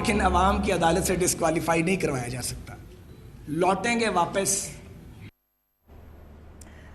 لیکن عوام کی عدالت سے ڈسکوالیفائی نہیں کروایا جا سکتا. لوٹیں گے واپس.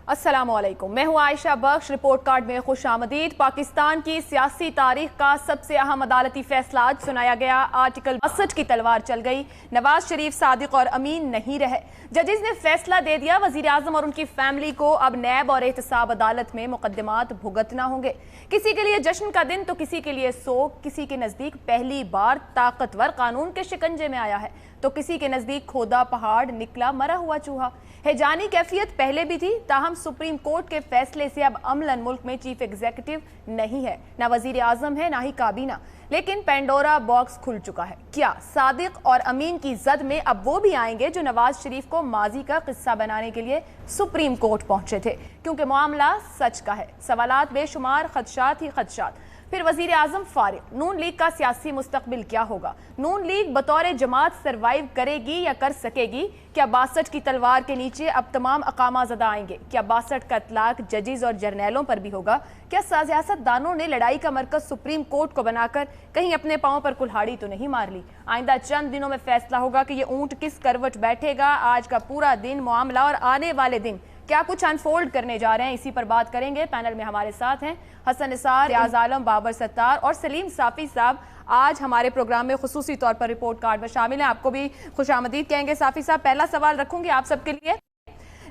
السلام علیکم، میں ہوں عائشہ بخش. رپورٹ کارڈ میں خوش آمدید. پاکستان کی سیاسی تاریخ کا سب سے اہم عدالتی فیصلہ آج سنایا گیا. آرٹیکل 62 کی تلوار چل گئی. نواز شریف، صادق اور امین نہیں رہے. ججز نے فیصلہ دے دیا، وزیر اعظم اور ان کی فیملی کو اب نیب اور احتساب عدالت میں مقدمات بھگتنا ہوں گے. کسی کے لیے جشن کا دن تو کسی کے لیے سوگ. کسی کے نزدیک پہلی بار طاقتور قانون کے شکنجے میں آیا ہے تو کسی کے نزدیک کھودا پہاڑ نکلا مرا ہوا چوہا. ہیجانی کیفیت پہلے بھی تھی، تاہم سپریم کورٹ کے فیصلے سے اب عملاً ملک میں چیف ایگزیکٹو نہیں ہے، نہ وزیر اعظم ہے، نہ ہی کابینہ. لیکن پینڈورا باکس کھل چکا ہے. کیا صادق اور امین کی زد میں اب وہ بھی آئیں گے جو نواز شریف کو ماضی کا قصہ بنانے کے لیے سپریم کورٹ پہنچے تھے؟ کیونکہ معاملہ سچ کا ہے، سوالات بے شمار، خدشات ہی خدشات. پھر وزیر اعظم فارغ، نون لیگ کا سیاسی مستقبل کیا ہوگا؟ نون لیگ بطور جماعت سروائیو کرے گی یا کر سکے گی؟ کیا 62 کی تلوار کے نیچے اب تمام اقامہ زدہ آئیں گے؟ کیا 62 کا اطلاق ججز اور جرنیلوں پر بھی ہوگا؟ کیا سیاست دانوں نے لڑائی کا مرکز سپریم کورٹ کو بنا کر کہیں اپنے پاؤں پر کلہاڑی تو نہیں مار لی؟ آئندہ چند دنوں میں فیصلہ ہوگا کہ یہ اونٹ کس کروٹ بیٹھے گا. آج کا پورا دن، معاملہ اور آنے والے دن کیا کچھ انفولڈ کرنے جا رہے ہیں، اسی پر بات کریں گے. پینل میں ہمارے ساتھ ہیں حسن نثار، ریاض عالم، بابر ستار اور سلیم صافی صاحب. آج ہمارے پروگرام میں خصوصی طور پر رپورٹ کارڈ میں شامل ہیں. آپ کو بھی خوش آمدید کہیں گے. صافی صاحب، پہلا سوال رکھوں گی آپ سب کے لیے.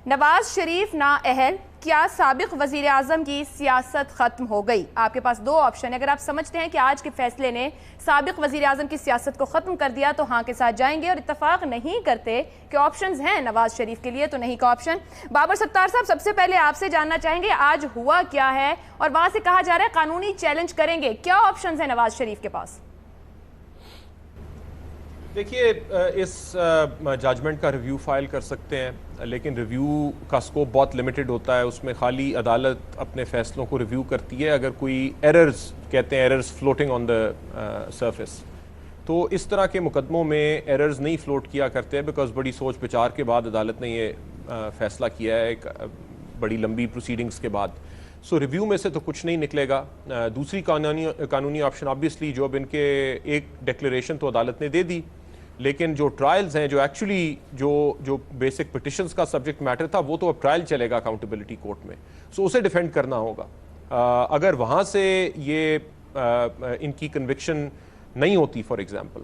نواز شریف نااہل، کیا سابق وزیر اعظم کی سیاست ختم ہو گئی؟ آپ کے پاس دو آپشن ہے. اگر آپ سمجھتے ہیں کہ آج کے فیصلے نے سابق وزیر اعظم کی سیاست کو ختم کر دیا تو ہاں کے ساتھ جائیں گے، اور اتفاق نہیں کرتے کہ آپشنز ہیں نواز شریف کے لیے تو نہیں کا آپشن. بابر ستار صاحب، سب سے پہلے آپ سے جاننا چاہیں گے آج ہوا کیا ہے، اور وہاں سے کہا جا رہا ہے قانونی چیلنج کریں گے. کیا آپشنز ہیں نواز شریف کے پاس؟ دیکھیے، اس ججمنٹ کا ریویو فائل کر سکتے ہیں، لیکن ریویو کا سکوپ بہت لمیٹڈ ہوتا ہے. اس میں خالی عدالت اپنے فیصلوں کو ریویو کرتی ہے. اگر کوئی ایررز، کہتے ہیں errors floating on the surface, تو اس طرح کے مقدموں میں ایررز نہیں فلوٹ کیا کرتے، بیکاز بڑی سوچ بچار کے بعد عدالت نے یہ فیصلہ کیا ہے، ایک بڑی لمبی پروسیڈنگز کے بعد. سو ریویو میں سے تو کچھ نہیں نکلے گا. دوسری قانونی آپشن آبویسلی جو اب ان کے ایک ڈیکلیریشن تو عدالت نے دے دی، لیکن جو ٹرائلز ہیں، جو ایکچولی جو بیسک پٹیشنز کا سبجیکٹ میٹر تھا، وہ تو اب ٹرائل چلے گا اکاؤنٹیبلٹی کورٹ میں. سو اسے ڈیفینڈ کرنا ہوگا. اگر وہاں سے یہ ان کی کنوکشن نہیں ہوتی فار ایگزامپل،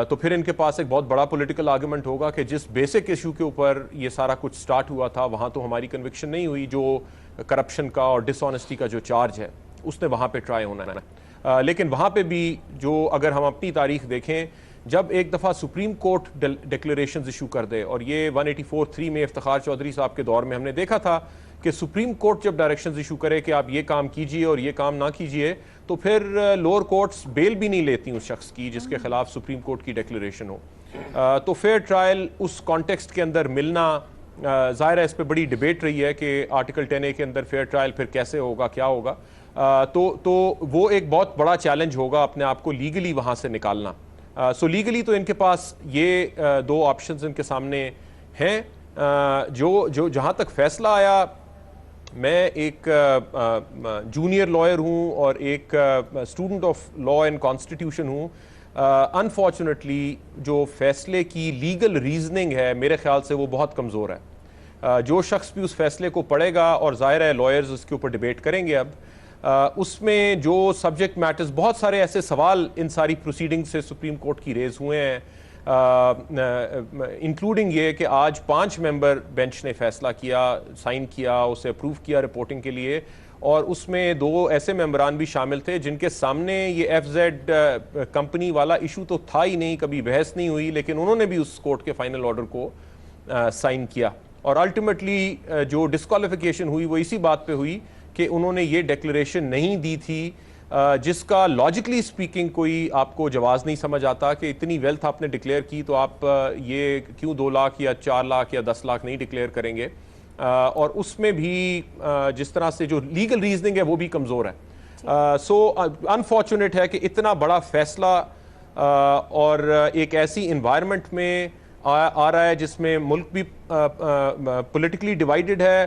تو پھر ان کے پاس ایک بہت بڑا پولیٹیکل آرگومنٹ ہوگا کہ جس بیسک ایشو کے اوپر یہ سارا کچھ سٹارٹ ہوا تھا وہاں تو ہماری کنوکشن نہیں ہوئی. جو کرپشن کا اور ڈس آنیسٹی کا جو چارج ہے اس نے وہاں پہ ٹرائی ہونا ہے. لیکن وہاں پہ بھی جو اگر ہم اپنی تاریخ دیکھیں، جب ایک دفعہ سپریم کورٹ ڈکلیریشنز ایشو کر دے، اور یہ 184(3) میں افتخار چودھری صاحب کے دور میں ہم نے دیکھا تھا کہ سپریم کورٹ جب ڈائریکشنز ایشو کرے کہ آپ یہ کام کیجئے اور یہ کام نہ کیجئے، تو پھر لوور کورٹس بیل بھی نہیں لیتی اس شخص کی جس کے خلاف سپریم کورٹ کی ڈکلیریشن ہو. تو فیئر ٹرائل اس کانٹیکسٹ کے اندر ملنا، ظاہر ہے اس پہ بڑی ڈیبیٹ رہی ہے کہ آرٹیکل 10A کے اندر فیئر ٹرائل پھر کیسے ہوگا، کیا ہوگا. تو وہ ایک بہت بڑا چیلنج ہوگا اپنے آپ کو لیگلی وہاں سے نکالنا. سو لیگلی تو ان کے پاس یہ دو آپشنز ان کے سامنے ہیں. جو جہاں تک فیصلہ آیا، میں ایک جونیئر لائر ہوں اور ایک student of law and constitution ہوں. انفارچونیٹلی جو فیصلے کی لیگل ریزننگ ہے میرے خیال سے وہ بہت کمزور ہے. جو شخص بھی اس فیصلے کو پڑھے گا، اور ظاہر ہے لائرز اس کے اوپر ڈیبیٹ کریں گے اب، اس میں جو سبجیکٹ میٹرز، بہت سارے ایسے سوال ان ساری پروسیڈنگ سے سپریم کورٹ کی ریز ہوئے ہیں، انکلوڈنگ یہ کہ آج 5 ممبر بینچ نے فیصلہ کیا، سائن کیا، اسے اپروو کیا رپورٹنگ کے لیے، اور اس میں 2 ایسے ممبران بھی شامل تھے جن کے سامنے یہ FZ کمپنی والا ایشو تو تھا ہی نہیں، کبھی بحث نہیں ہوئی، لیکن انہوں نے بھی اس کورٹ کے فائنل آرڈر کو سائن کیا. اور الٹیمیٹلی جو ڈسکوالیفیکیشن ہوئی وہ اسی بات پہ ہوئی کہ انہوں نے یہ ڈیکلیریشن نہیں دی تھی، جس کا لاجکلی سپیکنگ کوئی آپ کو جواز نہیں سمجھ آتا کہ اتنی ویلتھ آپ نے ڈکلیئر کی تو آپ یہ کیوں 2 لاکھ یا 4 لاکھ یا 10 لاکھ نہیں ڈکلیئر کریں گے. اور اس میں بھی جس طرح سے جو لیگل ریزننگ ہے وہ بھی کمزور ہے. سو انفارچونیٹ ہے کہ اتنا بڑا فیصلہ اور ایک ایسی انوائرمنٹ میں آ رہا ہے جس میں ملک بھی پولیٹیکلی ڈیوائیڈڈ ہے.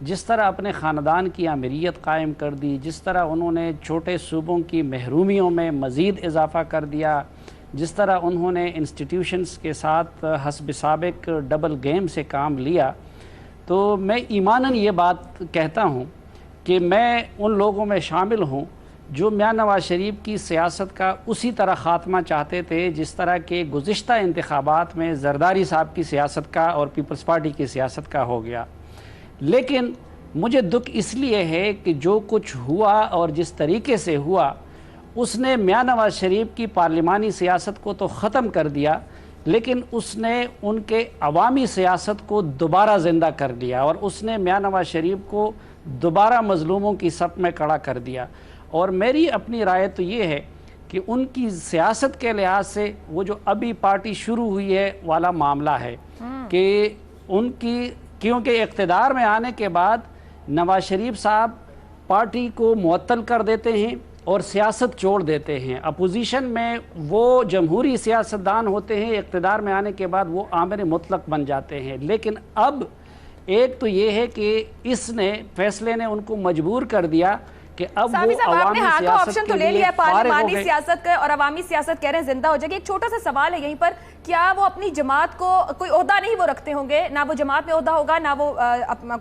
جس طرح اپنے خاندان کی آمریت قائم کر دی، جس طرح انہوں نے چھوٹے صوبوں کی محرومیوں میں مزید اضافہ کر دیا، جس طرح انہوں نے انسٹیٹیوشنز کے ساتھ حسب سابق ڈبل گیم سے کام لیا، تو میں ایماناً یہ بات کہتا ہوں کہ میں ان لوگوں میں شامل ہوں جو میاں نواز شریف کی سیاست کا اسی طرح خاتمہ چاہتے تھے جس طرح کہ گزشتہ انتخابات میں زرداری صاحب کی سیاست کا اور پیپلز پارٹی کی سیاست کا ہو گیا۔ لیکن مجھے دکھ اس لیے ہے کہ جو کچھ ہوا اور جس طریقے سے ہوا اس نے میاں نواز شریف کی پارلیمانی سیاست کو تو ختم کر دیا، لیکن اس نے ان کے عوامی سیاست کو دوبارہ زندہ کر دیا اور اس نے میاں نواز شریف کو دوبارہ مظلوموں کی صف میں کھڑا کر دیا۔ اور میری اپنی رائے تو یہ ہے کہ ان کی سیاست کے لحاظ سے وہ جو ابھی پارٹی شروع ہوئی ہے والا معاملہ ہے کہ ان کی، کیونکہ اقتدار میں آنے کے بعد نواز شریف صاحب پارٹی کو معطل کر دیتے ہیں اور سیاست چھوڑ دیتے ہیں۔ اپوزیشن میں وہ جمہوری سیاستدان ہوتے ہیں، اقتدار میں آنے کے بعد وہ آمر مطلق بن جاتے ہیں۔ لیکن اب ایک تو یہ ہے کہ اس نے فیصلے نے ان کو مجبور کر دیا کہ اب وہ عوامی سیاست تو لے لیا پارلیمانی سیاست کا اور عوامی سیاست کہہ رہے ہیں زندہ ہو جائے گی۔ ایک چھوٹا سا سوال ہے یہیں پر، کیا وہ اپنی جماعت کو کوئی عہدہ نہیں وہ رکھتے ہوں گے، نہ وہ جماعت میں عہدہ ہوگا نہ وہ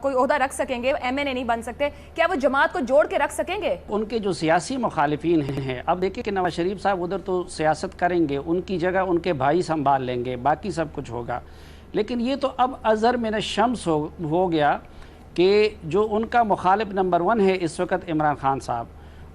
کوئی عہدہ رکھ سکیں گے، ایم این اے نہیں بن سکتے، کیا وہ جماعت کو جوڑ کے رکھ سکیں گے؟ ان کے جو سیاسی مخالفین ہیں، اب دیکھیں کہ نواز شریف صاحب ادھر تو سیاست کریں گے، ان کی جگہ ان کے بھائی سنبھال لیں گے، باقی سب کچھ ہوگا، لیکن یہ تو اب اظہر من الشمس ہو گیا کہ جو ان کا مخالف نمبر 1 ہے اس وقت عمران خان صاحب،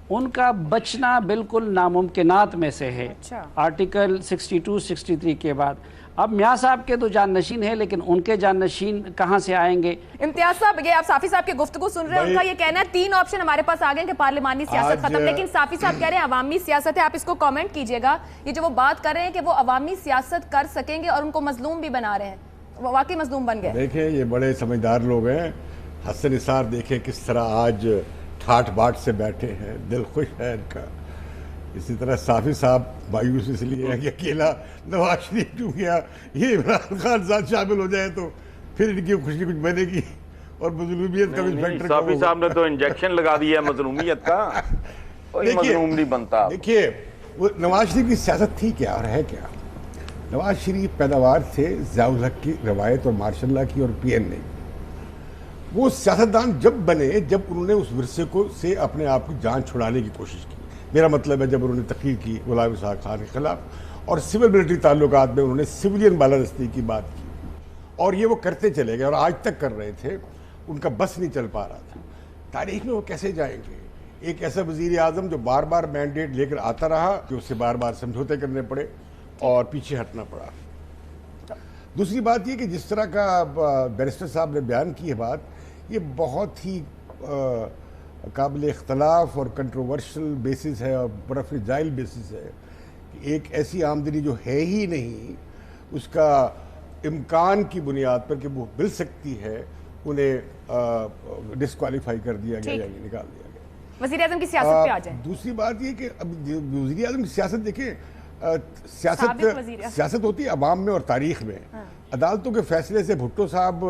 ان کا بچنا بالکل ناممکنات میں سے ہے آرٹیکل 62-63 کے بعد۔ اب میاں صاحب کے تو جانشین ہیں لیکن ان کے جانشین کہاں سے آئیں گے؟ امتیاز صاحب، یہ آپ صافی صاحب کی گفتگو سن رہے ہیں، ان کا یہ کہنا ہے 3 آپشن ہمارے پاس آ گئے کہ پارلیمانی سیاست ختم، لیکن صافی صاحب کہہ رہے ہیں عوامی سیاست ہے۔ آپ اس کو کامنٹ کیجئے گا، یہ جو وہ بات کر رہے ہیں کہ وہ عوامی سیاست کر سکیں گے اور ان کو مظلوم بھی بنا رہے ہیں، وہ واقعی مظلوم بن گئے۔ دیکھیں یہ بڑے سمجھدار لوگ ہیں، حسن نثار دیکھیں کس طرح آج ٹھاٹ باٹ سے بیٹھے ہیں، دل خوش ہے ان کا۔ اسی طرح صافی صاحب مایوس اس لیے ہے کہ اکیلا نواز شریف کیوں گیا، یہ عمران خان صاحب شامل ہو جائے تو پھر ان کی خوشی کچھ بنے گی اور مظلومیت کا بھی فیکٹر۔ صافی صاحب نے تو انجیکشن لگا دیا مظلومیت کا، کوئی مظلوم نہیں بنتا۔ دیکھیے وہ نواز شریف کی سیاست تھی کیا اور ہے کیا؟ نواز شریف پیداوار تھے ضیاء الحق کی روایت اور مارشل لا کی اور پی این اے۔ وہ سیاستدان جب بنے جب انہوں نے اس ورثے کو سے اپنے آپ کی جان چھڑانے کی کوشش کی، میرا مطلب ہے جب انہوں نے تقریر کی غلام اسحاق خان کے خلاف اور سول ملٹری تعلقات میں انہوں نے سویلین بالادستی کی بات کی، اور یہ وہ کرتے چلے گئے اور آج تک کر رہے تھے، ان کا بس نہیں چل پا رہا تھا۔ تاریخ میں وہ کیسے جائیں گے؟ ایک ایسا وزیر اعظم جو بار بار مینڈیٹ لے کر آتا رہا کہ اسے بار بار سمجھوتے کرنے پڑے اور پیچھے ہٹنا پڑا۔ دوسری بات یہ کہ جس طرح کا بیرسٹر صاحب نے بیان کی ہے بات، یہ بہت ہی قابل اختلاف اور کنٹروورشل بیسس ہے اور بڑا فریجائل بیسس ہے کہ ایک ایسی آمدنی جو ہے ہی نہیں، اس کا امکان کی بنیاد پر کہ وہ مل سکتی ہے، انہیں ڈسکوالیفائی کر دیا گیا یا نکال دیا گیا۔ وزیر اعظم کی سیاست پہ آ جائیں۔ دوسری بات یہ کہ اب وزیر اعظم کی سیاست دیکھیں، سیاست ہوتی ہے عوام میں اور تاریخ میں۔ عدالتوں کے فیصلے سے بھٹو صاحب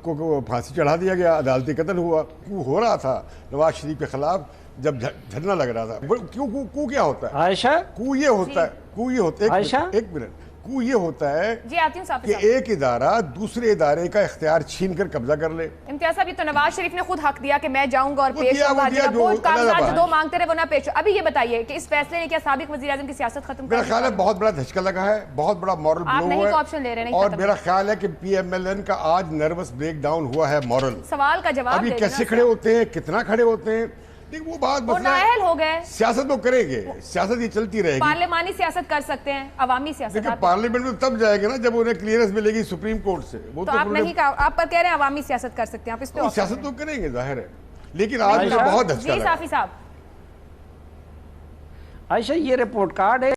کو پھانسی چڑھا دیا گیا، عدالتی قتل ہو رہا تھا نواز شریف کے خلاف جب دھرنا لگ رہا تھا۔ کو کیا ہوتا ہے عائشہ؟ کو یہ ہوتا ہے ایک منٹ، کو یہ ہوتا ہے کہ ایک ادارہ دوسرے ادارے کا اختیار چھین کر قبضہ کر لے۔ امتیاز صاحب، یہ تو نواز شریف نے خود حق دیا کہ میں جاؤں گا اور پیش ہوگا، وہ کاغذات جو مانگتے رہے وہ نہ پیش ہو۔ ابھی یہ بتائیے کہ اس فیصلے نے کیا سابق وزیر اعظم کی سیاست ختم کر دی؟ میرا خیال ہے بہت بڑا دھچکا لگا ہے، بہت بڑا مورل بلو ہے، اور میرا خیال ہے کہ پی ایم ایل این کا آج نروس بریک ڈاؤن ہوا ہے مورل۔ سوال کا جواب ابھی کیسے کھڑے ہوتے ہیں، کتنا کھڑے ہوتے ہیں، وہ بات نااہل ہو گئے۔ سیاست وہ کریں گے، سیاست یہ چلتی رہے گی۔ پارلیمانی سیاست کر سکتے ہیں، عوامی سیاست لیکن پارلیمنٹ میں تب جائے گا نا جب انہیں کلیئرنس ملے گی سپریم کورٹ سے۔ وہ تو آپ نہیں کہا، آپ پر کہہ رہے ہیں عوامی سیاست کر سکتے ہیں، آپ اس پہ سیاست تو کریں گے ظاہر ہے، لیکن آج میرا بہت دھچکا لگا۔ جی صافی صاحب، عائشہ یہ رپورٹ کارڈ ہے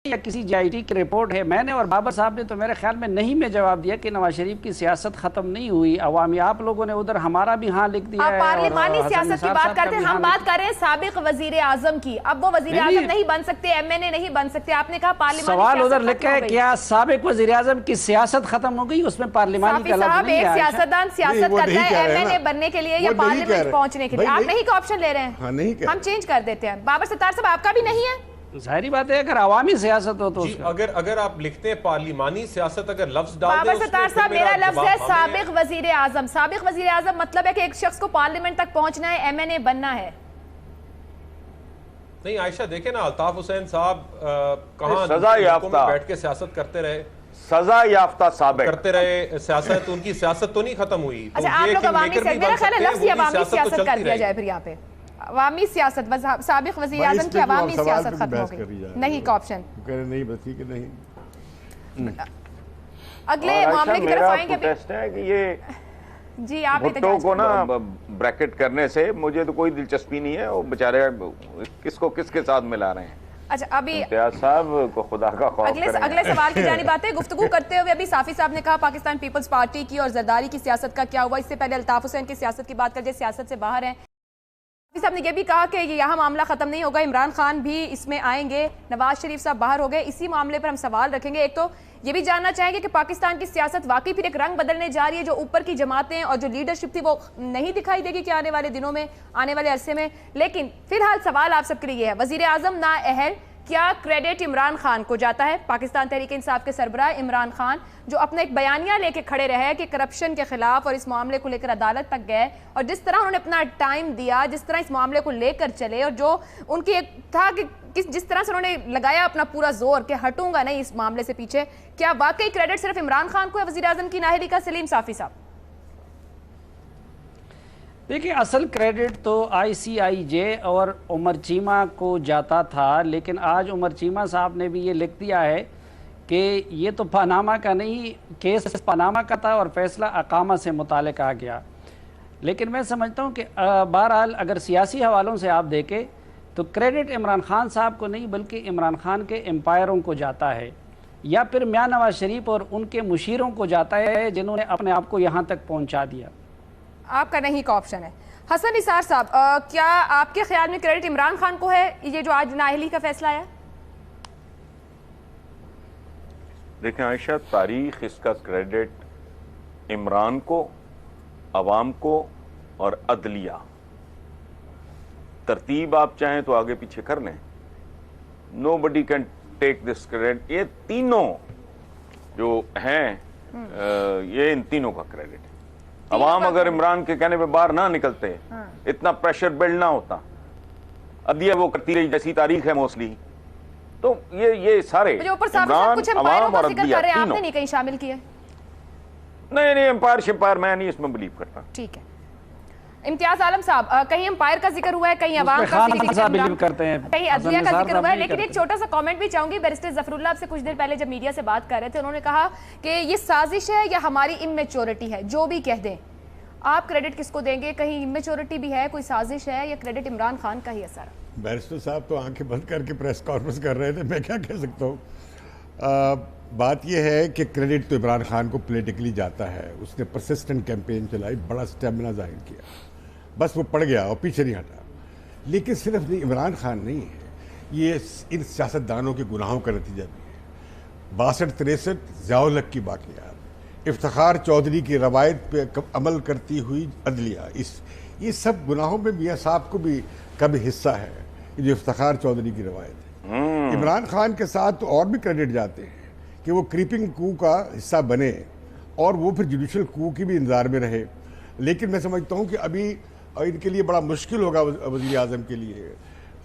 یا کسی JIT کی رپورٹ ہے. میں نے اور بابر صاحب نے تو میرے خیال میں نہیں میں جواب دیا کہ نواز شریف کی سیاست ختم نہیں ہوئی. عوامی آپ لوگوں نے ادھر ہمارا بھی ہاں لکھ دیا ہے. آپ پارلیمانی سیاست کی بات کرتے ہیں, ہم بات کر رہے ہیں سابق وزیر اعظم کی. اب وہ وزیر اعظم نہیں بن سکتے, MNA نہیں بن سکتے. آپ نے کہا پارلیمانی سوال ادھر لکھا ہے کیا سابق وزیر اعظم کی سیاست ختم ہو گئی, اس میں پارلیمانی کا لفظ نہیں ہے. ایک سیاستدان سیاست کرتا ہے MNA بننے کے لیے یا پارلیمنٹ پہنچنے کے لیے. آپ نہیں کا آپشن لے رہے ہیں, ہم چینج کر دیتے ہیں. بابر ستار صاحب آپ کا بھی نہیں ہے. ظاہری بات ہے اگر عوامی سیاست ہو تو اگر آپ لکھتے ہیں پارلیمانی سیاست, اگر لفظ ڈال دیں بابر ستار صاحب میرا لفظ ہے سابق وزیر اعظم. سابق وزیر اعظم مطلب ہے کہ ایک شخص کو پارلیمنٹ تک پہنچنا ہے, MNA بننا ہے. نہیں عائشہ دیکھیں نا, الطاف حسین صاحب کہاں سزا یافتہ بیٹھ کے سیاست کرتے رہے, سزا یافتہ سابق کرتے رہے سیاست. ان کی سیاست تو نہیں ختم ہوئی. اچھا آپ لوگ عوامی سیاست, میرا خیال ہے لفظ ہی عوامی سیاست کر دیا جائے پھر یہاں پہ. عوامی سیاست, سابق وزیر اعظم کی عوامی سیاست ختم ہو گئی, نہیں کا آپشن نہیں بسی کہ نہیں. اگلے معاملے کی طرف آئیں گے. ٹیسٹ ہے کہ یہ جی آپ بھٹو کو نا بریکٹ کرنے سے مجھے تو کوئی دلچسپی نہیں ہے. وہ بیچارے کس کو کس کے ساتھ ملا رہے ہیں. اچھا ابھی امتیاز صاحب کو خدا کا خوف کریں. اگلے سوال کی جانب آتے ہیں. گفتگو کرتے ہوئے ابھی صافی صاحب نے کہا پاکستان پیپلز پارٹی کی اور زرداری کی سیاست کا کیا ہوا. اس سے پہلے الطاف حسین کی سیاست کی بات کر جائے, سیاست سے باہر ہیں. صاحب نے یہ بھی کہا کہ یہاں معاملہ ختم نہیں ہوگا, عمران خان بھی اس میں آئیں گے, نواز شریف صاحب باہر ہو گئے. اسی معاملے پر ہم سوال رکھیں گے. ایک تو یہ بھی جاننا چاہیں گے کہ پاکستان کی سیاست واقعی پھر ایک رنگ بدلنے جا رہی ہے, جو اوپر کی جماعتیں اور جو لیڈرشپ تھی وہ نہیں دکھائی دے گی کہ آنے والے دنوں میں, آنے والے عرصے میں. لیکن فی الحال سوال آپ سب کے لیے یہ ہے, وزیر اعظم نااہل, کیا کریڈٹ عمران خان کو جاتا ہے؟ پاکستان تحریک انصاف کے سربراہ عمران خان جو اپنا ایک بیانیہ لے کے کھڑے رہے کہ کرپشن کے خلاف اور اس معاملے کو لے کر عدالت تک گئے, اور جس طرح انہوں نے اپنا ٹائم دیا, جس طرح اس معاملے کو لے کر چلے, اور جو ان کی ایک تھا کہ جس طرح سے انہوں نے لگایا اپنا پورا زور کہ ہٹوں گا نہیں اس معاملے سے پیچھے, کیا واقعی کریڈٹ صرف عمران خان کو ہے وزیر اعظم کی نااہلی کا؟ سلیم صافی صاحب. دیکھیں اصل کریڈٹ تو ICIJ اور عمر چیمہ کو جاتا تھا, لیکن آج عمر چیمہ صاحب نے بھی یہ لکھ دیا ہے کہ یہ تو پاناما کا نہیں, کیس پاناما کا تھا اور فیصلہ اقامہ سے متعلق آ گیا. لیکن میں سمجھتا ہوں کہ بہرحال اگر سیاسی حوالوں سے آپ دیکھیں تو کریڈٹ عمران خان صاحب کو نہیں بلکہ عمران خان کے امپائروں کو جاتا ہے, یا پھر میاں نواز شریف اور ان کے مشیروں کو جاتا ہے جنہوں نے اپنے آپ کو یہاں تک پہنچا دیا. آپ کا نہیں کا آپشن ہے. حسن نثار صاحب, کیا آپ کے خیال میں کریڈٹ عمران خان کو ہے یہ جو آج نااہلی کا فیصلہ آیا؟ دیکھیں عائشہ, تاریخ اس کا کریڈٹ عمران کو, عوام کو اور عدلیہ, ترتیب آپ چاہیں تو آگے پیچھے کر لیں, نو بڈی کین ٹیک دس کریڈٹ. یہ تینوں جو ہیں یہ ان تینوں کا کریڈٹ ہے. عوام اگر عمران کے کہنے پہ باہر نہ نکلتے, اتنا پریشر بلڈ نہ ہوتا, عدلیہ وہ کرتی رہی جیسی تاریخ ہے موسٹلی, تو یہ سارے عمران, عوام اور عدلیہ تینوں. آپ نے نہیں کہیں شامل کیے؟ نہیں امپائر شمپائر میں نہیں اس میں بلیو کرتا. ٹھیک ہے. امتیاز عالم صاحب, کہیں امپائر کا ذکر ہوا ہے, کہیں عوام کا ذکر کرتے ہیں, کہیں عدلیہ کا ذکر ہوا ہے, لیکن ایک چھوٹا سا کامنٹ بھی چاہوں گی. بیرسٹر ظفر اللہ آپ سے کچھ دیر پہلے جب میڈیا سے بات کر رہے تھے, انہوں نے کہا کہ یہ سازش ہے یا ہماری امیچورٹی ہے, جو بھی کہہ دیں. آپ کریڈٹ کس کو دیں گے؟ کہیں امیچورٹی بھی ہے, کوئی سازش ہے, یا کریڈٹ عمران خان کا ہی اثر؟ بیرسٹر صاحب تو آنکھیں بند کر کے پریس کانفرنس کر رہے تھے, میں کیا کہہ سکتا ہوں. بات یہ ہے کہ کریڈٹ تو عمران خان کو پولیٹیکلی جاتا ہے, اس نے پرسسٹنٹ کیمپین چلائی, بڑا سٹیمنا ظاہر کیا, بس وہ پڑ گیا اور پیچھے نہیں ہٹا. لیکن صرف نہیں عمران خان نہیں ہے, یہ ان سیاستدانوں کے گناہوں کا نتیجہ بھی ہے. 62-63 ضیاء الحق کی باقیات, افتخار چودھری کی روایت پہ عمل کرتی ہوئی عدلیہ, یہ سب گناہوں میں میاں صاحب کو بھی کبھی حصہ ہے, جو افتخار چودھری کی روایت ہے. عمران خان کے ساتھ تو اور بھی کریڈٹ جاتے ہیں کہ وہ کریپنگ کو کا حصہ بنے اور وہ پھر جوڈیشل کو کی بھی انتظار میں رہے. لیکن میں سمجھتا ہوں کہ ابھی ان کے لیے بڑا مشکل ہوگا وزیر اعظم کے لیے,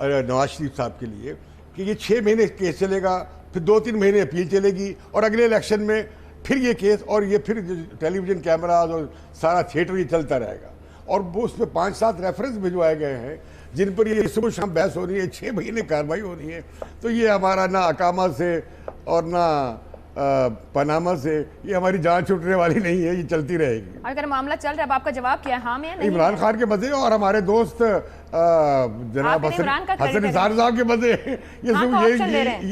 نواز شریف صاحب کے لیے, کہ یہ 6 مہینے کیس چلے گا, پھر 2-3 مہینے اپیل چلے گی, اور اگلے الیکشن میں پھر یہ کیس, اور یہ پھر ٹیلی ویژن کیمراز اور سارا تھیٹر یہ چلتا رہے گا. اور وہ اس میں 5-7 ریفرنس بھجوائے گئے ہیں جن پر یہ صبح شام بحث ہو رہی ہے, 6 مہینے کارروائی ہو رہی ہے. تو یہ ہمارا نہ اقامہ سے اور نہ پاناما سے، یہ ہماری جان چھوٹنے والی نہیں ہے، یہ چلتی رہے گی. اگر معاملہ چل رہا ہے اب آپ کا جواب کیا ہے؟ ہاں میں نہیں؟ عمران خان کے مزے اور ہمارے دوست جناب حسن نثار صاحب کے مزے، یہ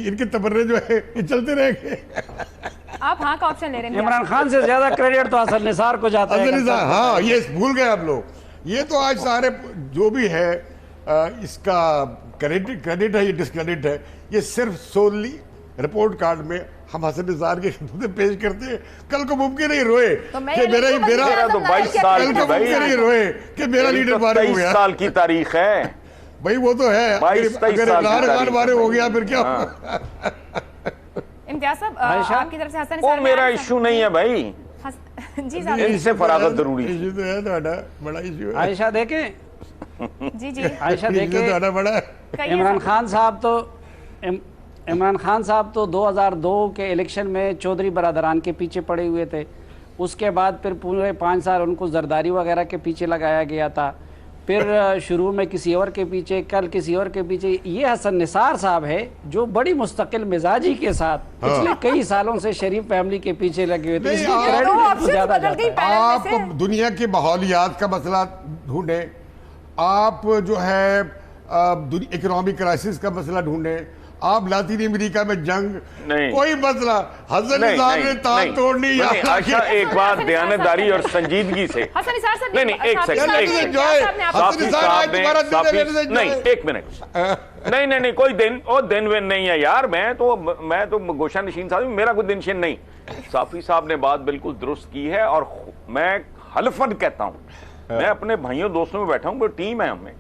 ان کے تبرے جو ہے یہ چلتے رہیں گے. آپ ہاں کا آپشن لے رہے ہیں؟ عمران خان سے زیادہ کریڈٹ تو حسن نثار کو جاتا ہے. حسن نثار، ہاں یہ بھول گئے آپ لوگ. یہ تو آج سارے جو بھی ہے اس کا کریڈٹ ہے یہ ڈسکریڈٹ ہے، یہ صرف سوللی رپورٹ کارڈ میں ہم حسن نثار کے خدمت میں پیش کرتے ہیں. کل کو ممکن نہیں روئے کہ میرا تو 22 سال کل کو ممکن نہیں روئے کہ میرا لیڈر بارے ہو گیا. 23 سال کی تاریخ ہے بھائی، وہ تو ہے. اگر عمران خان بارے ہو گیا پھر کیا ہوگا؟ امتیاز صاحب آپ کی طرف سے حسن وہ نثار میرا ایشو نہیں ہے بھائی، جی صاحب ان سے فراغت ضروری ہے. ایشو تو ہے تھوڑا بڑا ایشو ہے. عائشہ دیکھیں، جی عائشہ دیکھیں، تھوڑا بڑا عمران خان صاحب تو 2002 کے الیکشن میں چودھری برادران کے پیچھے پڑے ہوئے تھے. اس کے بعد پھر پورے 5 سال ان کو زرداری وغیرہ کے پیچھے لگایا گیا تھا. پھر شروع میں کسی اور کے پیچھے، کل کسی اور کے پیچھے. یہ حسن نثار صاحب ہے جو بڑی مستقل مزاجی کے ساتھ پچھلے کئی سالوں سے شریف فیملی کے پیچھے لگے ہوئے تھے. آپ دنیا کے ماحولیات کا مسئلہ ڈھونڈیں، آپ جو ہے اکنامک کرائسس کا مسئلہ ڈھونڈیں، آپ لاطینی امریکہ میں جنگ، کوئی مسئلہ حسن نثار نے تان توڑنی. عائشہ ایک بات دیانتداری اور سنجیدگی سے، نہیں ایک سیکنڈ، ایک منٹ، نہیں کوئی دن وین نہیں ہے یار. میں تو گوشہ نشین صاحب، میرا کوئی دن شن نہیں. صافی صاحب نے بات بالکل درست کی ہے اور میں حلفاً کہتا ہوں، میں اپنے بھائیوں دوستوں میں بیٹھا ہوں، کوئی ٹیم ہے ہمیں.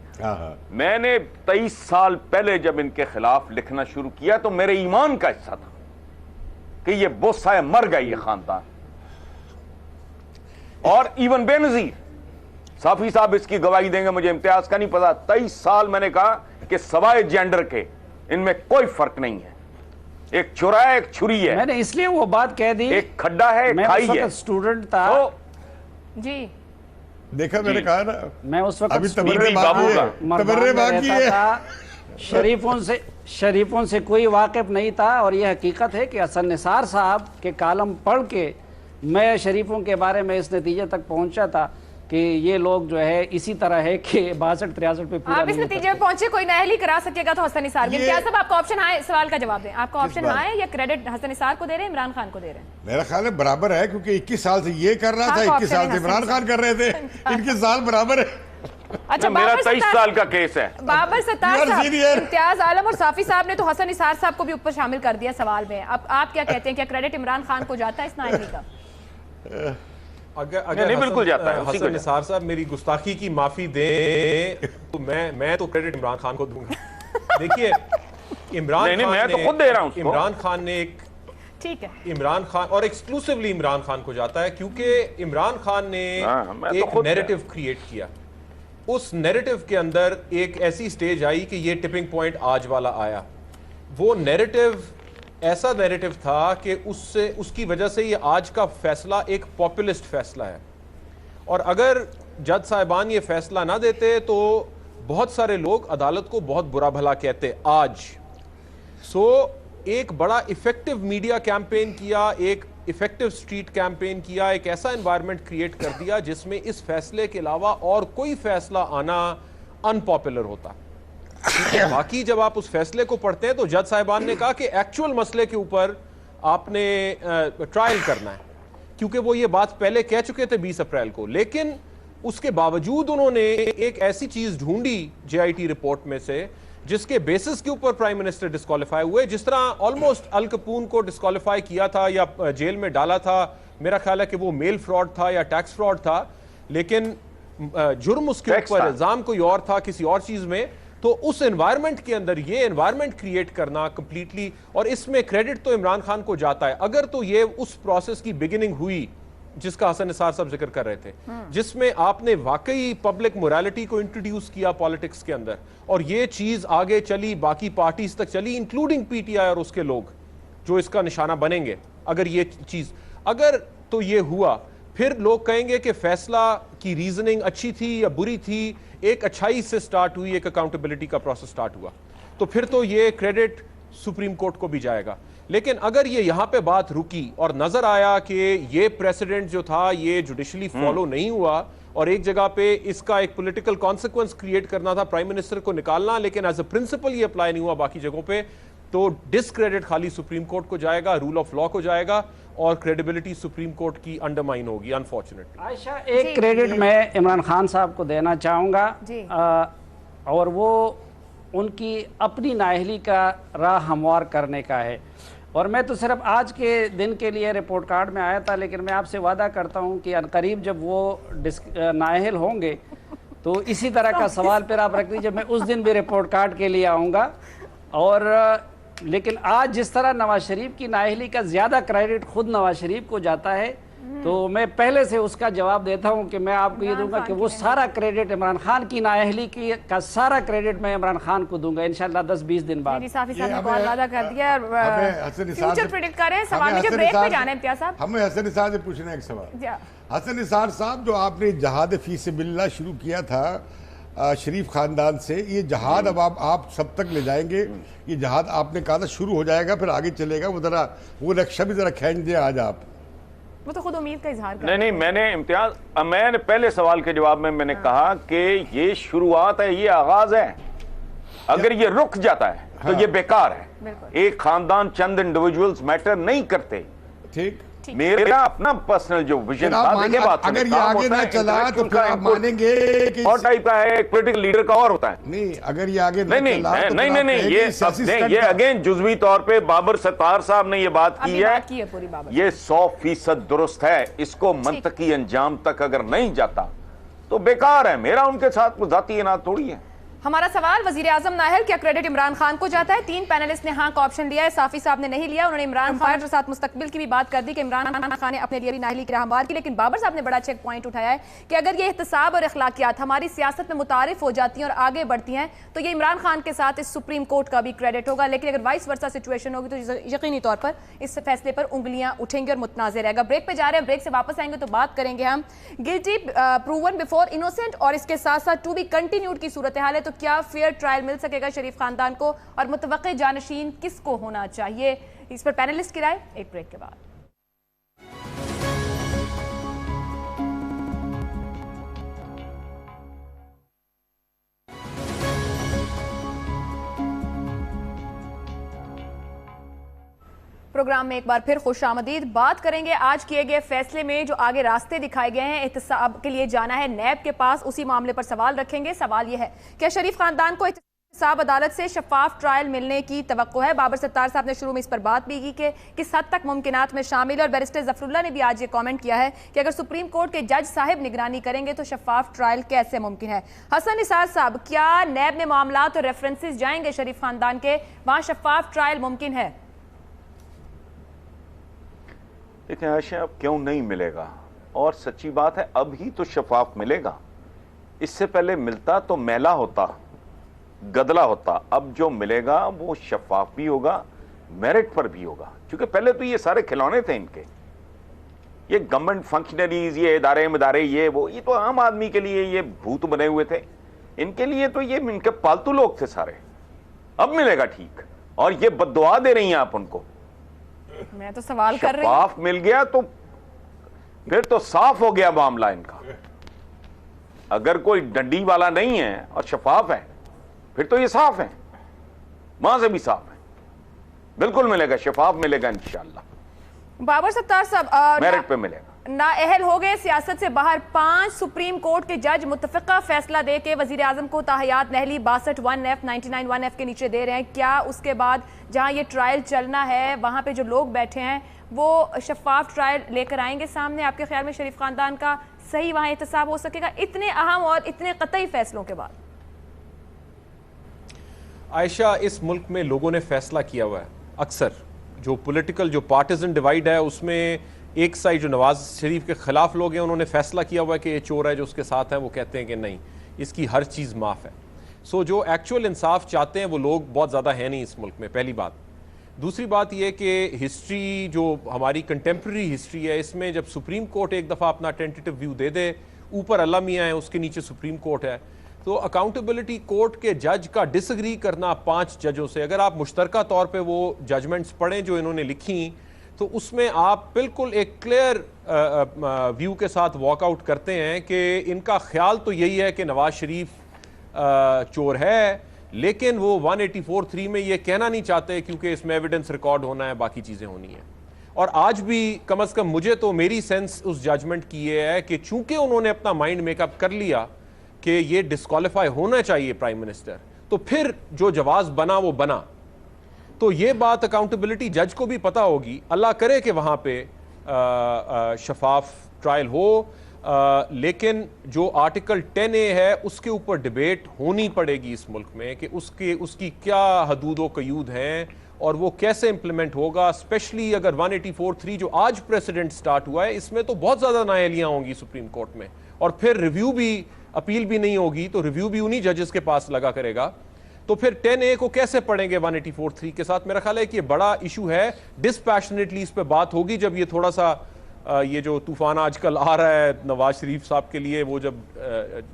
میں نے 23 سال پہلے جب ان کے خلاف لکھنا شروع کیا تو میرے ایمان کا حصہ تھا کہ یہ بوسہ ہے، مر گئی یہ خاندان. اور ایون بے نظیر صافی صاحب اس کی گواہی دیں گے، مجھے امتیاز کا نہیں پتا. 23 سال میں نے کہا کہ سوائے جینڈر کے ان میں کوئی فرق نہیں ہے. ایک چورا ہے، ایک چھری ہے. میں نے اس لیے وہ بات کہہ دی، ایک کھڈا ہے، ایک کھائی ہے. اسٹوڈنٹ تھا جی، دیکھا میں نے کہا نا، میں اس وقت ابھی تبرے باقی ہے. شریفوں سے کوئی واقف نہیں تھا. اور یہ حقیقت ہے کہ حسن نثار صاحب کے کالم پڑھ کے میں شریفوں کے بارے میں اس نتیجے تک پہنچا تھا کہ یہ لوگ جو ہے اسی طرح ہے کہ 62-63 پہ پورا. آپ اس نتیجے میں پہنچے کوئی نہ ہی کرا سکے گا تو حسن نثار کے. کیا صاحب آپ کا آپشن ہے؟ سوال کا جواب دیں. آپ کا آپشن ہے یا کریڈٹ حسن نثار کو دے رہے ہیں، عمران خان کو دے رہے ہیں؟ میرا خیال ہے برابر ہے، کیونکہ 21 سال سے یہ کر رہا تھا، 21 سال سے عمران خان کر رہے تھے. ان کے سال برابر ہے. اچھا، میرا 23 سال کا کیس ہے. بابر ستار صاحب، امتیاز عالم اور صافی صاحب نے تو حسن نثار صاحب کو بھی اوپر شامل کر دیا سوال میں. اب آپ کیا کہتے ہیں، کیا کریڈٹ عمران خان کو جاتا ہے اس نائمی کا؟ اگر بالکل جاتا ہے. حسن نثار صاحب میری گستاخی کی معافی دیں تو میں تو کریڈٹ عمران خان کو دوں گا. دیکھیے عمران خان نے ایک ٹھیک ہے، عمران خان اور ایکسکلوسیولی عمران خان کو جاتا ہے کیونکہ عمران خان نے ایک نیریٹو کریٹ کیا. اس نیریٹو کے اندر ایک ایسی سٹیج آئی کہ یہ ٹپنگ پوائنٹ آج والا آیا. وہ نیریٹو ایسا نیریٹو تھا کہ اس کی وجہ سے یہ آج کا فیصلہ ایک پاپولسٹ فیصلہ ہے. اور اگر جج صاحبان یہ فیصلہ نہ دیتے تو بہت سارے لوگ عدالت کو بہت برا بھلا کہتے آج. ایک بڑا ایفیکٹو میڈیا کیمپین کیا، ایک ایفیکٹو سٹریٹ کیمپین کیا، ایک ایسا انوائرمنٹ کریٹ کر دیا جس میں اس فیصلے کے علاوہ اور کوئی فیصلہ آنا ان پاپولر ہوتا. باقی جب آپ اس فیصلے کو پڑھتے ہیں تو جج صاحبان نے کہا کہ ایکچول مسئلے کے اوپر آپ نے ٹرائل کرنا ہے، کیونکہ وہ یہ بات پہلے کہہ چکے تھے 20 اپریل کو. لیکن اس کے باوجود انہوں نے ایک ایسی چیز ڈھونڈی JIT رپورٹ میں سے جس کے بیسس کے اوپر پرائم منسٹر ڈسکوالیفائی ہوئے. جس طرح آلموسٹ الکپون کو ڈسکوالیفائی کیا تھا یا جیل میں ڈالا تھا، میرا خیال ہے کہ وہ میل فراڈ تھا یا ٹیکس فراڈ تھا، لیکن جرم اس کے اوپر الزام کوئی اور تھا کسی اور چیز میں. تو اس انوائرمنٹ کے اندر یہ انوائرمنٹ کریٹ کرنا کمپلیٹلی، اور اس میں کریڈٹ تو عمران خان کو جاتا ہے. اگر تو یہ اس پروسیس کی بگننگ ہوئی جس کا حسن نثار صاحب ذکر کر رہے تھے، جس میں آپ نے واقعی پبلک موریلٹی کو انٹروڈیوس کیا پالیٹکس کے اندر، اور یہ چیز آگے چلی، باقی پارٹیز تک چلی، انکلوڈنگ PTI اور اس کے لوگ جو اس کا نشانہ بنیں گے. اگر یہ چیز تو یہ ہوا، پھر لوگ کہیں گے کہ فیصلہ کی ریزننگ اچھی تھی یا بری تھی، ایک اچھائی سے سٹارٹ ہوئی، ایک اکاؤنٹیبلٹی کا پروسیس سٹارٹ ہوا، تو پھر تو یہ کریڈٹ سپریم کورٹ کو بھی جائے گا. لیکن اگر یہ یہاں پہ بات رکی اور نظر آیا کہ یہ پریسیڈنٹ جو تھا یہ جوڈیشلی فالو نہیں ہوا اور ایک جگہ پہ اس کا ایک پولیٹیکل کانسیکوینس کریٹ کرنا تھا پرائم منسٹر کو نکالنا، لیکن ایز اے پرنسپل یہ اپلائی نہیں ہوا باقی جگہوں پہ، تو ڈسکریڈٹ خالی سپریم کورٹ کو جائے گا، رول آف لا کو جائے گا اور کریڈیبلٹی سپریم کورٹ کی انڈرمائن ہوگی انفارچونیٹلی۔ عائشہ ایک کریڈٹ میں عمران خان صاحب کو دینا چاہوں گا، اور وہ ان کی اپنی نااہلی کا راہ ہموار کرنے کا ہے، اور میں تو صرف آج کے دن کے لیے رپورٹ کارڈ میں آیا تھا، لیکن میں آپ سے وعدہ کرتا ہوں کہ عنقریب جب وہ نااہل ہوں گے تو اسی طرح کا سوال پھر آپ رکھ دیجیے، میں اس دن بھی رپورٹ کارڈ کے لیے آؤں گا۔ اور لیکن آج جس طرح نواز شریف کی نااہلی کا زیادہ کریڈٹ خود نواز شریف کو جاتا ہے، تو میں پہلے سے اس کا جواب دیتا ہوں کہ میں آپ کو یہ دوں گا کہ وہ سارا کریڈٹ عمران خان کی نااہلی کا سارا کریڈٹ میں عمران خان کو دوں گا انشاءاللہ 10-20 دن بعد۔ صافی صاحب نے بہت وعدہ کر دیا، فیوچر پریڈکٹ کریں۔ سوال مجھے بریک پہ جانا ہے امتیاز صاحب، ہمیں حسن نثار سے پوچھنا ہے ایک سوال۔ حسن نثار صاحب، جو آپ نے جہاد فی سبیل اللہ شروع کیا تھا شریف خاندان سے، یہ جہاد اب آپ سب تک لے جائیں گے؟ یہ جہاد آپ نے کہا تھا شروع ہو جائے گا پھر آگے چلے گا، وہ رکشہ بھی ذرا کھینچ دیں آج آپ۔ وہ تو خود امید کا اظہار کریں۔ نہیں، میں نے امتیاز، میں نے پہلے سوال کے جواب میں نے کہا کہ یہ شروعات ہے، یہ آغاز ہے، اگر یہ رک جاتا ہے تو یہ بیکار ہے۔ ایک خاندان چند انڈیویجولز میٹر نہیں کرتے، ٹھیک، میرا اپنا پرسنل جو ویژن تھا، دیکھیں بات اگر یہ آگے نہ چلا تو پھر آپ مانیں گے کہ اور ٹائپ کا ہے، ایک پولیٹیکل لیڈر کا اور ہوتا ہے۔ نہیں، اگر یہ آگے نہ چلا تو نہیں، یہ اگین جزوی طور پہ بابر ستار صاحب نے یہ بات کی ہے، یہ 100% درست ہے، اس کو منطقی انجام تک اگر نہیں جاتا تو بیکار ہے۔ میرا ان کے ساتھ ذاتی اناد تھوڑی ہے۔ ہمارا سوال، وزیر اعظم نااہل، کیا کریڈٹ عمران خان کو جاتا ہے؟ 3 پینلسٹ نے ہاں کا آپشن لیا ہے، صافی صاحب نے نہیں لیا۔ انہوں نے عمران خان کے ساتھ مستقبل کی بھی بات کر دی کہ عمران خان نے اپنے لیے بھی نااہلی کی راہ ہموار کی، لیکن بابر صاحب نے بڑا اچھا ایک پوائنٹ اٹھایا ہے کہ اگر یہ احتساب اور اخلاقیات ہماری سیاست میں متعارف ہو جاتی ہیں اور آگے بڑھتی ہیں تو یہ عمران خان کے ساتھ اس سپریم کورٹ کا بھی کریڈٹ ہوگا، لیکن اگر وائس ورسا سچویشن ہوگی تو یقینی طور پر اس فیصلے پر انگلیاں اٹھیں گی اور متنازع رہے گا۔ بریک پہ جا رہے ہیں، بریک سے واپس آئیں گے تو بات کریں گے ہم گلٹی پروون بفور انوسینٹ اور اس کے ساتھ ساتھ ٹو بی کنٹینیوڈ کی صورتحال ہے، تو کیا فیئر ٹرائل مل سکے گا شریف خاندان کو اور متوقع جانشین کس کو ہونا چاہیے؟ اس پر پینلسٹ کی رائے ایک بریک کے بعد۔ پروگرام میں ایک بار پھر خوش آمدید۔ بات کریں گے آج کیے گئے فیصلے میں جو آگے راستے دکھائے گئے ہیں۔ احتساب کے لیے جانا ہے نیب کے پاس، اسی معاملے پر سوال رکھیں گے۔ سوال یہ ہے کہ شریف خاندان کو احتساب عدالت سے شفاف ٹرائل ملنے کی توقع ہے؟ بابر ستار صاحب نے شروع میں اس پر بات بھی کی کہ کس حد تک ممکنات میں شامل ہے، اور بیرسٹر ظفر اللہ نے بھی آج یہ کامنٹ کیا ہے کہ اگر سپریم کورٹ کے جج صاحب نگرانی کریں گے تو شفاف ٹرائل کیسے ممکن ہے؟ حسن نثار صاحب، کیا نیب میں معاملات اور ریفرنسز جائیں گے شریف خاندان کے، وہاں شفاف ٹرائل ممکن ہے؟ دیکھیں عائشہ، اب کیوں نہیں ملے گا، اور سچی بات ہے اب ہی تو شفاف ملے گا۔ اس سے پہلے ملتا تو میلا ہوتا، گدلا ہوتا۔ اب جو ملے گا وہ شفاف بھی ہوگا، میرٹ پر بھی ہوگا، کیونکہ پہلے تو یہ سارے کھلونے تھے ان کے، یہ گورنمنٹ فنکشنریز، یہ ادارے مدارے، یہ تو عام آدمی کے لیے یہ بھوت بنے ہوئے تھے، ان کے لیے تو یہ ان کے پالتو لوگ تھے سارے۔ اب ملے گا ٹھیک، اور یہ بد دعا دے رہی ہیں آپ ان کو۔ میں تو سوال کر رہی ہوں، شفاف مل گیا تو پھر تو صاف ہو گیا معاملہ ان کا۔ اگر کوئی ڈنڈی والا نہیں ہے اور شفاف ہے پھر تو یہ صاف ہے، وہاں سے بھی صاف ہے، بالکل ملے گا، شفاف ملے گا انشاءاللہ۔ بابر ستار صاحب، میرٹ پہ ملے گا۔ نااہل ہو گئے سیاست سے باہر 5 سپریم کورٹ کے جج متفقہ فیصلہ دے کے وزیر اعظم کو تاحیات نہلی 62(1)(f) 99(1)(f) کے نیچے دے رہے ہیں۔ کیا اس کے بعد جہاں یہ ٹرائل چلنا ہے وہاں پہ جو لوگ بیٹھے ہیں وہ شفاف ٹرائل لے کر آئیں گے سامنے؟ آپ کے خیال میں شریف خاندان کا صحیح وہاں احتساب ہو سکے گا اتنے اہم اور اتنے قطعی فیصلوں کے بعد؟ عائشہ، اس ملک میں لوگوں نے فیصلہ کیا ہوا ہے، اکثر جو پولیٹیکل جو پارٹیزن ڈیوائیڈ ہے اس میں ایک سائڈ جو نواز شریف کے خلاف لوگ ہیں انہوں نے فیصلہ کیا ہوا ہے کہ یہ چور ہے، جو اس کے ساتھ ہیں وہ کہتے ہیں کہ نہیں، اس کی ہر چیز معاف ہے۔ سو جو ایکچول انصاف چاہتے ہیں وہ لوگ بہت زیادہ ہیں نہیں اس ملک میں، پہلی بات۔ دوسری بات یہ کہ ہسٹری جو ہماری کنٹمپریری ہسٹری ہے، اس میں جب سپریم کورٹ ایک دفعہ اپنا ٹینٹیٹو ویو دے دے، اوپر اللہ میاں ہے، اس کے نیچے سپریم کورٹ ہے، تو اکاؤنٹیبلٹی کورٹ کے جج کا ڈس ایگری کرنا 5 ججوں سے، اگر آپ مشترکہ طور پہ وہ ججمنٹس پڑھیں جو انہوں نے لکھی تو اس میں آپ بالکل ایک کلیئر ویو کے ساتھ واک آؤٹ کرتے ہیں کہ ان کا خیال تو یہی ہے کہ نواز شریف چور ہے، لیکن وہ 184(3) میں یہ کہنا نہیں چاہتے کیونکہ اس میں ایویڈنس ریکارڈ ہونا ہے، باقی چیزیں ہونی ہیں۔ اور آج بھی کم از کم مجھے تو میری سینس اس ججمنٹ کی یہ ہے کہ چونکہ انہوں نے اپنا مائنڈ میک اپ کر لیا کہ یہ ڈسکوالیفائی ہونا چاہیے پرائم منسٹر، تو پھر جو جواز بنا وہ بنا۔ تو یہ بات اکاؤنٹیبلٹی جج کو بھی پتا ہوگی، اللہ کرے کہ وہاں پہ شفاف ٹرائل ہو، لیکن جو آرٹیکل 10A ہے اس کے اوپر ڈیبیٹ ہونی پڑے گی اس ملک میں کہ اس کی کیا حدود و قیود ہیں اور وہ کیسے امپلیمنٹ ہوگا، اسپیشلی اگر 184(3) جو آج پریسیڈنٹ سٹارٹ ہوا ہے، اس میں تو بہت زیادہ نااہلیاں ہوں گی سپریم کورٹ میں، اور پھر ریویو بھی، اپیل بھی نہیں ہوگی تو ریویو بھی انہی ججز کے پاس لگا کرے گا، تو پھر 10A کو کیسے پڑھیں گے 184(3) کے ساتھ؟ میرا خیال ہے کہ یہ بڑا ایشو ہے، ڈسپیشنیٹلی اس پہ بات ہوگی جب یہ تھوڑا سا یہ جو طوفان آج کل آ رہا ہے نواز شریف صاحب کے لیے وہ جب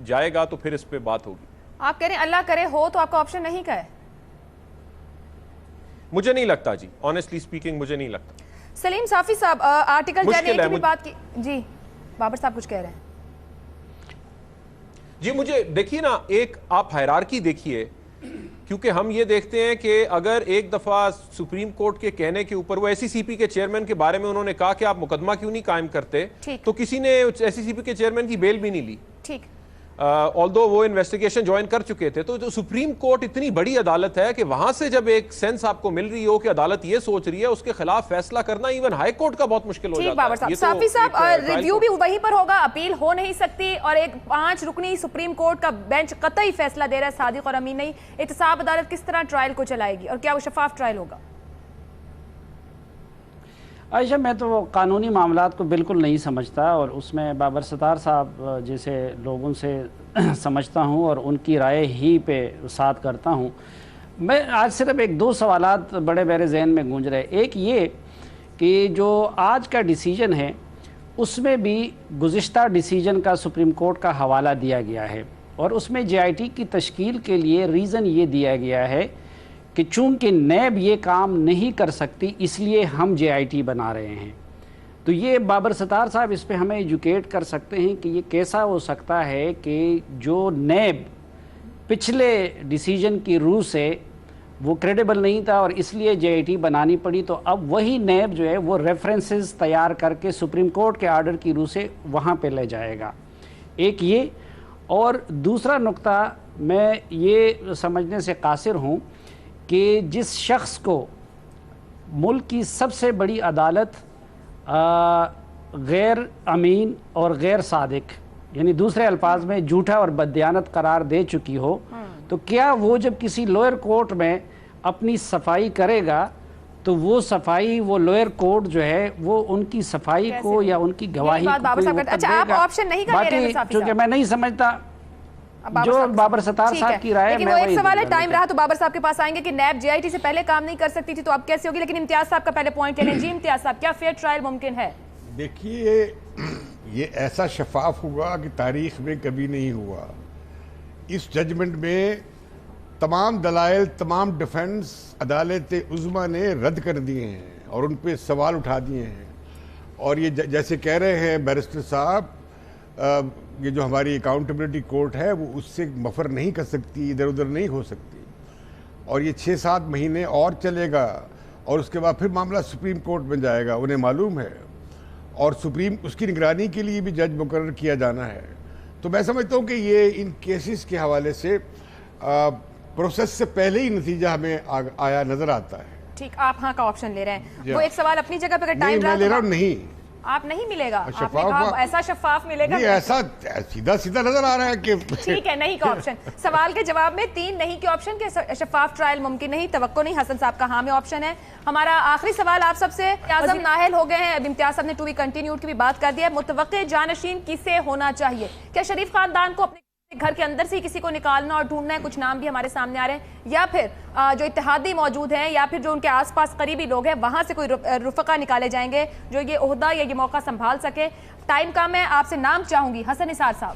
جائے گا تو پھر اس پہ بات ہوگی۔ آپ کہہ رہے ہیں اللہ کرے ہو تو آپ کا آپشن نہیں کا ہے؟ مجھے نہیں لگتا جی، آنیسٹلی سپیکنگ مجھے نہیں لگتا۔ سلیم صافی صاحب آرٹیکل 10A کی بھی بات کی جی، بابر صاحب کچھ کہہ رہے ہیں جی۔ مجھے دیکھیے نا، ایک آپ ہائرارکی دیکھیے، کیونکہ ہم یہ دیکھتے ہیں کہ اگر ایک دفعہ سپریم کورٹ کے کہنے کے اوپر وہ ایس سی سی پی کے چیئرمین کے بارے میں انہوں نے کہا کہ آپ مقدمہ کیوں نہیں قائم کرتے، تو کسی نے ایس سی سی پی کے چیئرمین کی بیل بھی نہیں لی، ٹھیک، آلدو وہ انویسٹیگیشن جوائن کر چکے تھے۔ تو سپریم کورٹ اتنی بڑی عدالت ہے کہ وہاں سے جب ایک سینس آپ کو مل رہی ہو کہ عدالت یہ سوچ رہی ہے، اس کے خلاف فیصلہ کرنا ایون ہائی کورٹ کا بہت مشکل ہو جاتا ہے۔ بابر صاحب، صافی صاحب ریویو بھی وہیں پر ہوگا، اپیل ہو نہیں سکتی، اور ایک 5 رکنی سپریم کورٹ کا بینچ قطعی فیصلہ دے رہا ہے، صادق اور امین نہیں۔ احتساب عدالت کس طرح ٹرائل کو چلائے گی اور کیا وہ شفاف ٹرائل ہوگا؟ عائشہ، میں تو قانونی معاملات کو بالکل نہیں سمجھتا، اور اس میں بابر ستار صاحب جیسے لوگوں سے سمجھتا ہوں اور ان کی رائے ہی پہ ساتھ کرتا ہوں۔ میں آج صرف 2 سوالات بڑے میرے ذہن میں گونج رہے۔ ایک یہ کہ جو آج کا ڈیسیجن ہے اس میں بھی گزشتہ ڈیسیجن کا سپریم کورٹ کا حوالہ دیا گیا ہے، اور اس میں جے آئی ٹی کی تشکیل کے لیے ریزن یہ دیا گیا ہے کہ چونکہ نیب یہ کام نہیں کر سکتی اس لیے ہم جے آئی ٹی بنا رہے ہیں۔ تو یہ بابر ستار صاحب اس پہ ہمیں ایجوکیٹ کر سکتے ہیں کہ یہ کیسا ہو سکتا ہے کہ جو نیب پچھلے ڈیسیجن کی روح سے وہ کریڈیبل نہیں تھا اور اس لیے جے آئی ٹی بنانی پڑی، تو اب وہی نیب جو ہے وہ ریفرنسز تیار کر کے سپریم کورٹ کے آرڈر کی روح سے وہاں پہ لے جائے گا۔ ایک یہ، اور دوسرا نقطہ میں یہ سمجھنے سے قاصر ہوں کہ جس شخص کو ملک کی سب سے بڑی عدالت غیر امین اور غیر صادق، یعنی دوسرے الفاظ میں جھوٹا اور بددیانت قرار دے چکی ہو، تو کیا وہ جب کسی لوئر کورٹ میں اپنی صفائی کرے گا تو وہ صفائی، وہ لوئر کورٹ جو ہے وہ ان کی صفائی کو یا ان کی گواہی کو کوئی وقت دے گا؟ باقی چونکہ میں نہیں سمجھتا جو بابر ستار صاحب کی رائے، لیکن وہ ایک سوال ہے، ٹائم رہا تو بابر صاحب کے پاس آئیں گے کہ نیب جے آئی ٹی سے پہلے کام نہیں کر سکتی تھی تو اب کیسے ہوگی، لیکن امتیاز صاحب کا پہلے پوائنٹ لے لیں۔ جی امتیاز صاحب، کیا فیئر ٹرائل ممکن ہے؟ دیکھیے، یہ ایسا شفاف ہوگا کہ تاریخ میں کبھی نہیں ہوا۔ اس ججمنٹ میں تمام دلائل، تمام ڈیفنس عدالت عظمیٰ نے رد کر دیے ہیں اور ان پہ سوال اٹھا دیے ہیں، اور یہ جیسے کہہ رہے ہیں بیرسٹر صاحب، یہ جو ہماری اکاؤنٹیبلٹی کورٹ ہے وہ اس سے مفر نہیں کر سکتی، ادھر ادھر نہیں ہو سکتی، اور یہ 6-7 مہینے اور چلے گا، اور اس کے بعد پھر معاملہ سپریم کورٹ میں جائے گا، انہیں معلوم ہے، اور سپریم اس کی نگرانی کے لیے بھی جج مقرر کیا جانا ہے۔ تو میں سمجھتا ہوں کہ یہ ان کیسز کے حوالے سے پروسیس سے پہلے ہی نتیجہ ہمیں آیا نظر آتا ہے۔ ٹھیک، آپ ہاں کا آپشن لے رہے ہیں۔ وہ ایک سوال اپنی جگہ پہ، اگر ٹائم رہا میں لے رہا ہوں، نہیں آپ نہیں ملے گا، آپ نے کہا ایسا شفاف ملے گا، ایسا سیدھا سیدھا نظر آ رہا ہے کہ ٹھیک ہے، نہیں کا آپشن۔ سوال کے جواب میں 3 نہیں کے آپشن کے شفاف ٹرائل ممکن نہیں، توقع نہیں۔ حسن صاحب کا ہاں میں آپشن ہے۔ ہمارا آخری سوال آپ سب سے، اعظم نااہل ہو گئے ہیں، اب امتیاز صاحب نے ٹو بی کنٹینیوڈ کی بھی بات کر دیا ہے، متوقع جانشین کسے ہونا چاہیے؟ کیا شریف خاندان کو اپنے گھر کے اندر سے ہی کسی کو نکالنا اور ڈھونڈنا ہے؟ کچھ نام بھی ہمارے سامنے آ رہے ہیں، یا پھر جو اتحادی موجود ہیں یا پھر جو ان کے آس پاس قریبی لوگ ہیں وہاں سے کوئی رفقا نکالے جائیں گے جو یہ عہدہ یا یہ موقع سنبھال سکے؟ ٹائم کا میں آپ سے نام چاہوں گی، حسن نثار صاحب۔